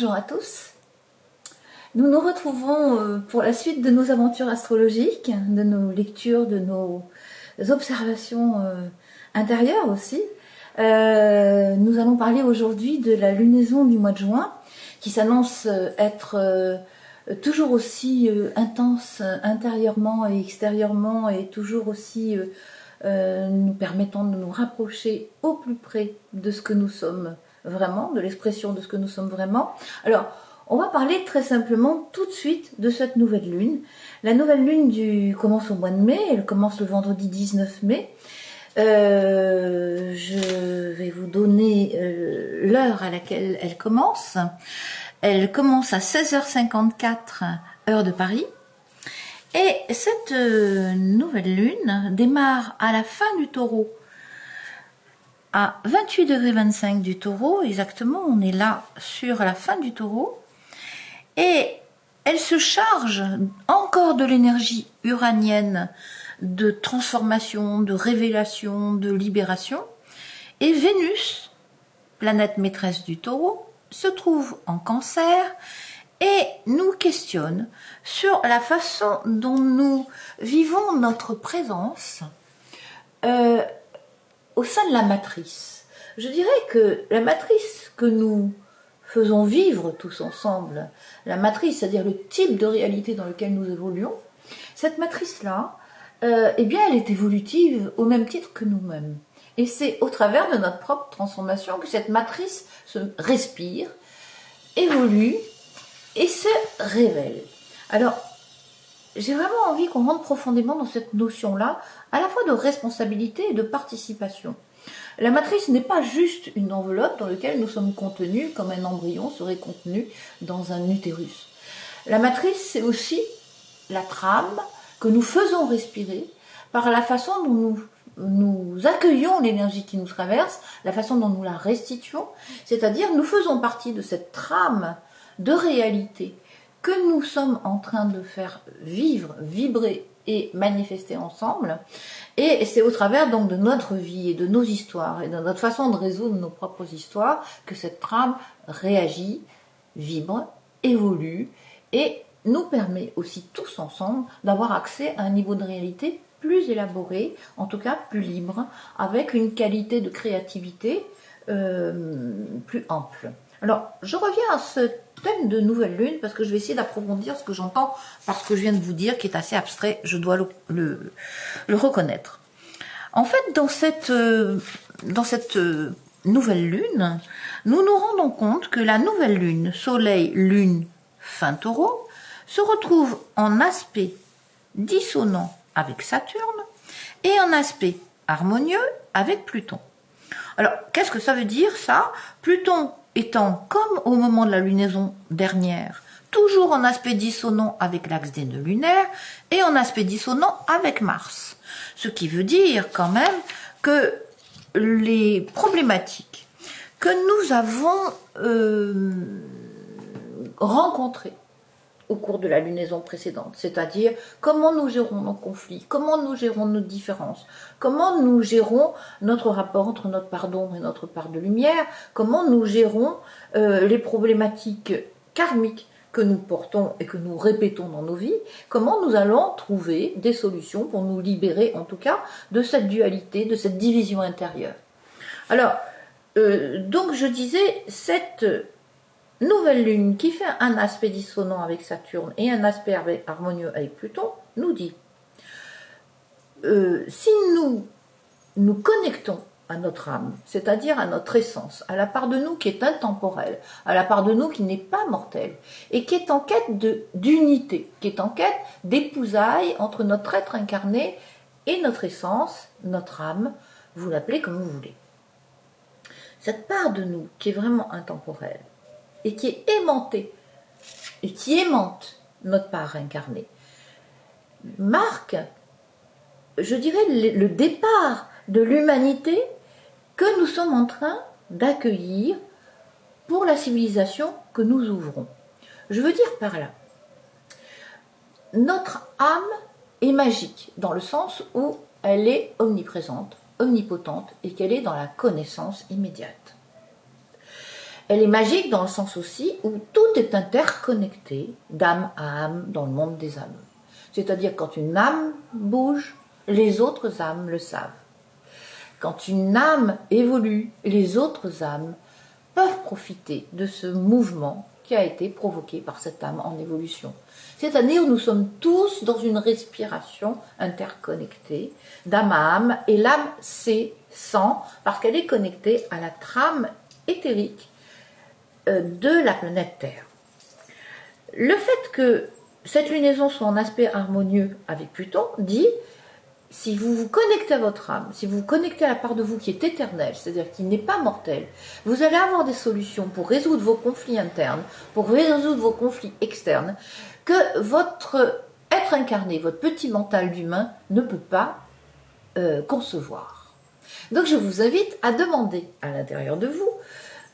Bonjour à tous. Nous nous retrouvons pour la suite de nos aventures astrologiques, de nos lectures, de nos observations intérieures aussi. Nous allons parler aujourd'hui de la lunaison du mois de juin, qui s'annonce être toujours aussi intense intérieurement et extérieurement, et toujours aussi nous permettant de nous rapprocher au plus près de ce que nous sommes vraiment, de l'expression de ce que nous sommes vraiment. Alors, on va parler très simplement tout de suite de cette nouvelle lune. La nouvelle lune commence au mois de mai, elle commence le vendredi 19 mai. Je vais vous donner l'heure à laquelle elle commence. Elle commence à 16h54 heure de Paris. Et cette nouvelle lune démarre à la fin du Taureau, à 28,25 du Taureau, exactement, on est là sur la fin du Taureau, et elle se charge encore de l'énergie uranienne de transformation, de révélation, de libération, et Vénus, planète maîtresse du Taureau, se trouve en Cancer et nous questionne sur la façon dont nous vivons notre présence au sein de la matrice. Je dirais que la matrice que nous faisons vivre tous ensemble, la matrice, c'est-à-dire le type de réalité dans lequel nous évoluons, cette matrice-là, eh bien, elle est évolutive au même titre que nous-mêmes. Et c'est au travers de notre propre transformation que cette matrice se respire, évolue et se révèle. Alors, j'ai vraiment envie qu'on rentre profondément dans cette notion-là, à la fois de responsabilité et de participation. La matrice n'est pas juste une enveloppe dans laquelle nous sommes contenus comme un embryon serait contenu dans un utérus. La matrice, c'est aussi la trame que nous faisons respirer par la façon dont nous accueillons l'énergie qui nous traverse, la façon dont nous la restituons, c'est-à-dire nous faisons partie de cette trame de réalité que nous sommes en train de faire vivre, vibrer et manifester ensemble. Et c'est au travers donc de notre vie et de nos histoires et de notre façon de résoudre nos propres histoires que cette trame réagit, vibre, évolue et nous permet aussi tous ensemble d'avoir accès à un niveau de réalité plus élaboré, en tout cas plus libre, avec une qualité de créativité plus ample. Alors, je reviens à ce thème de nouvelle lune parce que je vais essayer d'approfondir ce que j'entends par ce que je viens de vous dire, qui est assez abstrait, je dois le reconnaître. En fait, dans cette nouvelle lune, nous nous rendons compte que la nouvelle lune, soleil, lune, fin Taureau, se retrouve en aspect dissonant avec Saturne et en aspect harmonieux avec Pluton. Alors, qu'est-ce que ça veut dire ça? Pluton étant, comme au moment de la lunaison dernière, toujours en aspect dissonant avec l'axe des nœuds lunaires et en aspect dissonant avec Mars. Ce qui veut dire quand même que les problématiques que nous avons rencontrées au cours de la lunaison précédente, c'est-à-dire comment nous gérons nos conflits, comment nous gérons nos différences, comment nous gérons notre rapport entre notre part d'ombre et notre part de lumière, comment nous gérons les problématiques karmiques que nous portons et que nous répétons dans nos vies, comment nous allons trouver des solutions pour nous libérer en tout cas de cette dualité, de cette division intérieure. Alors, donc je disais, cette nouvelle lune qui fait un aspect dissonant avec Saturne et un aspect harmonieux avec Pluton nous dit si nous nous connectons à notre âme, c'est-à-dire à notre essence, à la part de nous qui est intemporelle, à la part de nous qui n'est pas mortelle et qui est en quête d'unité, qui est en quête d'épousailles entre notre être incarné et notre essence, notre âme, vous l'appelez comme vous voulez. Cette part de nous qui est vraiment intemporelle et qui est aimantée, et qui aimante notre part incarnée, marque, je dirais, le départ de l'humanité que nous sommes en train d'accueillir pour la civilisation que nous ouvrons. Je veux dire par là, notre âme est magique, dans le sens où elle est omniprésente, omnipotente, et qu'elle est dans la connaissance immédiate. Elle est magique dans le sens aussi où tout est interconnecté d'âme à âme dans le monde des âmes. C'est-à-dire quand une âme bouge, les autres âmes le savent. Quand une âme évolue, les autres âmes peuvent profiter de ce mouvement qui a été provoqué par cette âme en évolution. C'est-à-dire nous sommes tous dans une respiration interconnectée d'âme à âme, et l'âme sait, sent, parce qu'elle est connectée à la trame éthérique de la planète Terre. Le fait que cette lunaison soit en aspect harmonieux avec Pluton dit, si vous vous connectez à votre âme, si vous vous connectez à la part de vous qui est éternelle, c'est-à-dire qui n'est pas mortelle, vous allez avoir des solutions pour résoudre vos conflits internes, pour résoudre vos conflits externes, que votre être incarné, votre petit mental d'humain ne peut pas concevoir. Donc je vous invite à demander à l'intérieur de vous,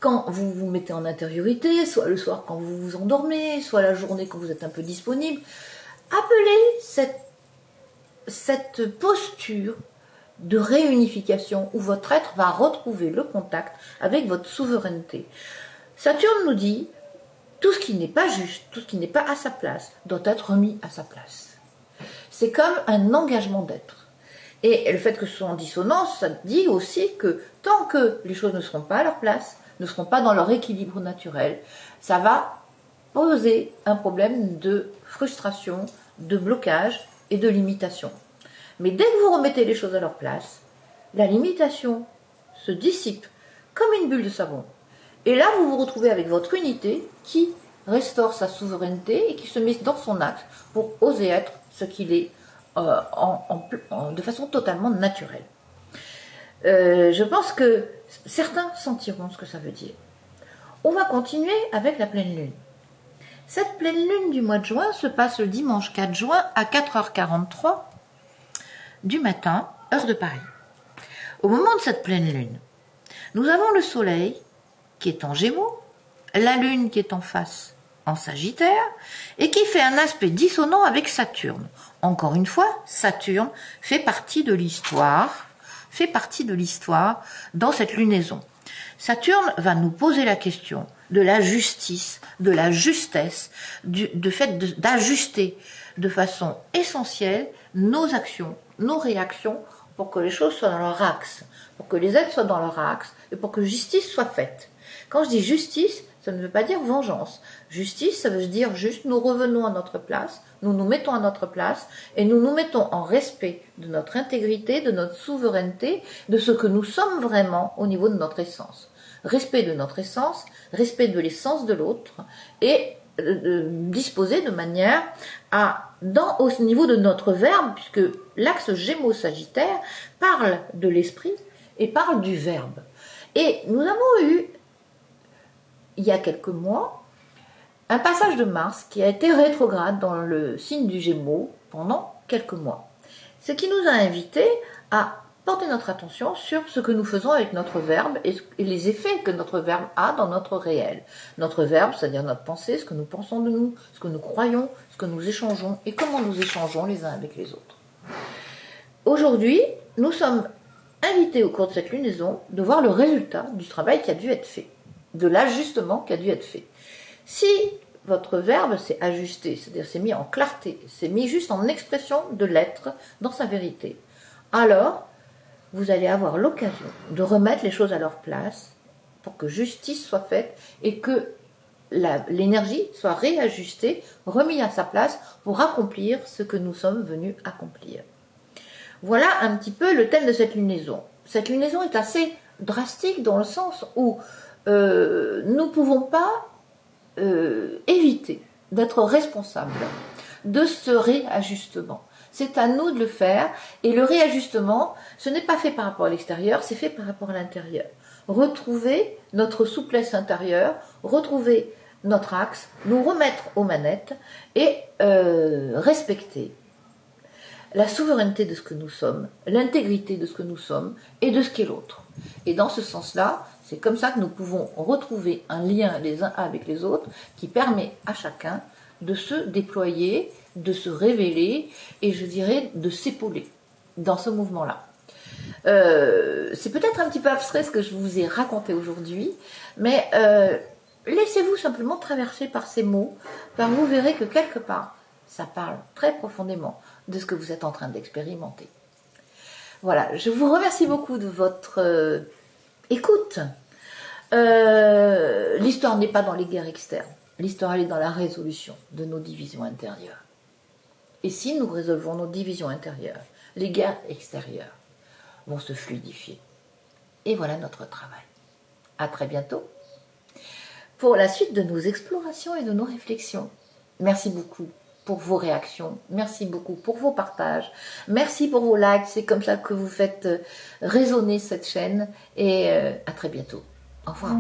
quand vous vous mettez en intériorité, soit le soir quand vous vous endormez, soit la journée quand vous êtes un peu disponible, appelez cette posture de réunification où votre être va retrouver le contact avec votre souveraineté. Saturne nous dit, tout ce qui n'est pas juste, tout ce qui n'est pas à sa place, doit être remis à sa place. C'est comme un engagement d'être. Et le fait que ce soit en dissonance, ça dit aussi que tant que les choses ne seront pas à leur place, ne seront pas dans leur équilibre naturel, ça va poser un problème de frustration, de blocage et de limitation. Mais dès que vous remettez les choses à leur place, la limitation se dissipe comme une bulle de savon. Et là, vous vous retrouvez avec votre unité qui restaure sa souveraineté et qui se met dans son axe pour oser être ce qu'il est de façon totalement naturelle. Je pense que certains sentiront ce que ça veut dire. On va continuer avec la pleine lune. Cette pleine lune du mois de juin se passe le dimanche 4 juin à 4h43 du matin, heure de Paris. Au moment de cette pleine lune, nous avons le soleil qui est en Gémeaux, la lune qui est en face en Sagittaire et qui fait un aspect dissonant avec Saturne. Encore une fois, Saturne fait partie de l'histoire dans cette lunaison. Saturne va nous poser la question de la justice, de la justesse, du fait d'ajuster de façon essentielle nos actions, nos réactions pour que les choses soient dans leur axe, pour que les êtres soient dans leur axe et pour que justice soit faite. Quand je dis justice, ça ne veut pas dire vengeance. Justice, ça veut dire juste nous revenons à notre place, nous nous mettons à notre place et nous nous mettons en respect de notre intégrité, de notre souveraineté, de ce que nous sommes vraiment au niveau de notre essence. Respect de notre essence, respect de l'essence de l'autre et disposer de manière au niveau de notre verbe, puisque l'axe Gémeaux-Sagittaire parle de l'esprit et parle du verbe. Et nous avons eu, il y a quelques mois, un passage de Mars qui a été rétrograde dans le signe du Gémeaux pendant quelques mois. Ce qui nous a invités à porter notre attention sur ce que nous faisons avec notre verbe et les effets que notre verbe a dans notre réel. Notre verbe, c'est-à-dire notre pensée, ce que nous pensons de nous, ce que nous croyons, ce que nous échangeons et comment nous échangeons les uns avec les autres. Aujourd'hui, nous sommes invités au cours de cette lunaison de voir le résultat du travail qui a dû être fait, de l'ajustement qui a dû être fait. Si votre verbe s'est ajusté, c'est-à-dire s'est mis en clarté, s'est mis juste en expression de l'être dans sa vérité, alors vous allez avoir l'occasion de remettre les choses à leur place pour que justice soit faite et que l'énergie soit réajustée, remise à sa place pour accomplir ce que nous sommes venus accomplir. Voilà un petit peu le thème de cette lunaison. Cette lunaison est assez drastique dans le sens où nous ne pouvons pas éviter d'être responsables de ce réajustement. C'est à nous de le faire et le réajustement, ce n'est pas fait par rapport à l'extérieur, c'est fait par rapport à l'intérieur. Retrouver notre souplesse intérieure, retrouver notre axe, nous remettre aux manettes et respecter la souveraineté de ce que nous sommes, l'intégrité de ce que nous sommes et de ce qu'est l'autre. Et dans ce sens-là, c'est comme ça que nous pouvons retrouver un lien les uns avec les autres qui permet à chacun de se déployer, de se révéler et je dirais de s'épauler dans ce mouvement-là. C'est peut-être un petit peu abstrait ce que je vous ai raconté aujourd'hui, mais laissez-vous simplement traverser par ces mots, car vous verrez que quelque part, ça parle très profondément de ce que vous êtes en train d'expérimenter. Voilà, je vous remercie beaucoup de votre écoute. L'histoire n'est pas dans les guerres externes, l'histoire elle est dans la résolution de nos divisions intérieures. Et si nous résolvons nos divisions intérieures, les guerres extérieures vont se fluidifier. Et voilà notre travail. À très bientôt pour la suite de nos explorations et de nos réflexions. Merci beaucoup pour vos réactions, merci beaucoup pour vos partages, merci pour vos likes, c'est comme ça que vous faites résonner cette chaîne et à très bientôt. Au revoir.